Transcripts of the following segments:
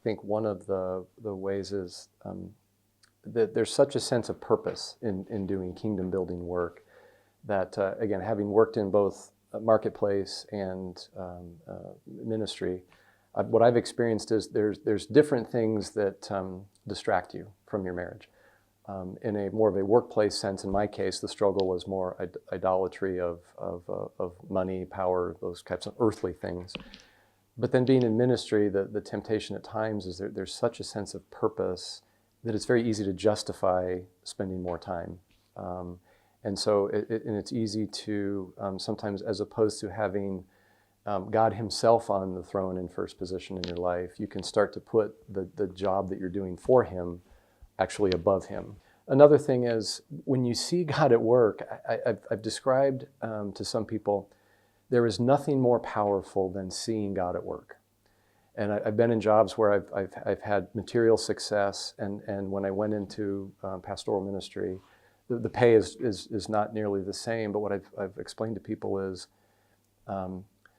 think one of the ways is that there's such a sense of purpose in doing kingdom building work that, again, having worked in both marketplace and ministry, what I've experienced is there's different things that distract you from your marriage. In a more of a workplace sense, in my case, the struggle was more idolatry of money, power, those types of earthly things. But then being in ministry, the temptation at times is there's such a sense of purpose that it's very easy to justify spending more time. And so it's easy to sometimes, as opposed to having God himself on the throne in first position in your life, you can start to put the job that you're doing for him actually above him. Another thing is when you see God at work, I've described to some people, there is nothing more powerful than seeing God at work. And I've been in jobs where I've had material success, and when I went into pastoral ministry, the pay is not nearly the same, but what I've explained to people is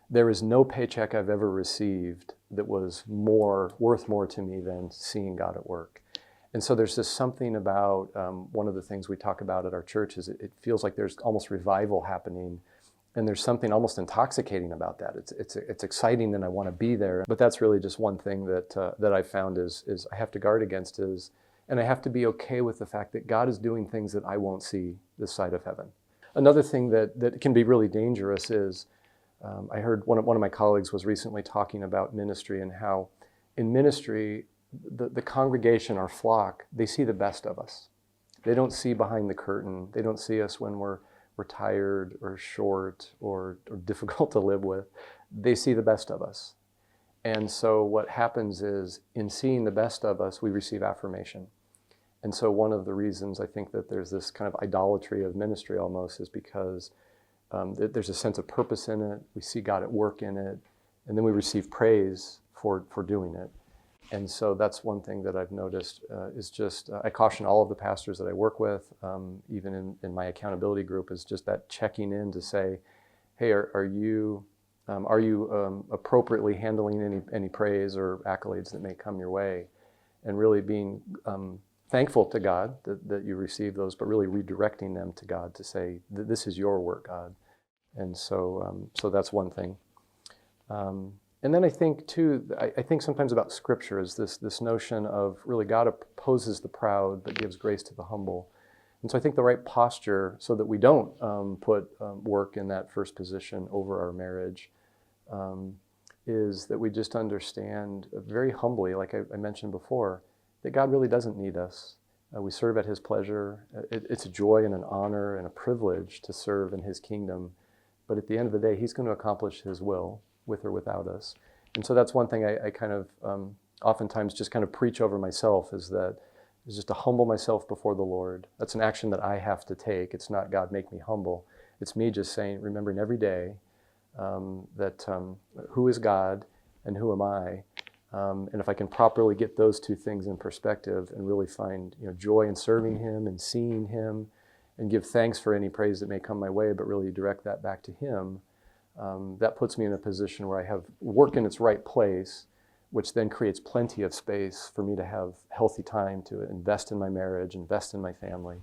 there is no paycheck I've ever received that was worth more to me than seeing God at work. And so there's just something about, one of the things we talk about at our church is it feels like there's almost revival happening, and there's something almost intoxicating about that. It's exciting and I want to be there, but that's really just one thing that I found is I have to guard against and I have to be okay with the fact that God is doing things that I won't see this side of heaven. Another thing that can be really dangerous is, I heard one of my colleagues was recently talking about ministry and how in ministry, the congregation, our flock, they see the best of us. They don't see behind the curtain. They don't see us when we're tired or short or difficult to live with. They see the best of us. And so what happens is in seeing the best of us, we receive affirmation. And so one of the reasons I think that there's this kind of idolatry of ministry almost is because there's a sense of purpose in it. We see God at work in it, and then we receive praise for doing it. And so that's one thing that I've noticed is just, I caution all of the pastors that I work with, even in my accountability group, is just that checking in to say, hey, are you appropriately handling any praise or accolades that may come your way? And really being thankful to God that you receive those, but really redirecting them to God to say, this is your work, God. And so that's one thing. And then I think too, I think sometimes about Scripture is this notion of really God opposes the proud, but gives grace to the humble. And so I think the right posture so that we don't put work in that first position over our marriage is that we just understand very humbly, like I mentioned before, that God really doesn't need us. We serve at his pleasure. It's a joy and an honor and a privilege to serve in his kingdom. But at the end of the day, he's going to accomplish his will with or without us. And so that's one thing I kind of oftentimes just kind of preach over myself is just to humble myself before the Lord. That's an action that I have to take. It's not God make me humble. It's me just saying, remembering every day that who is God and who am I? And if I can properly get those two things in perspective and really find joy in serving him and seeing him and give thanks for any praise that may come my way, but really direct that back to him, that puts me in a position where I have work in its right place, which then creates plenty of space for me to have healthy time to invest in my marriage, invest in my family.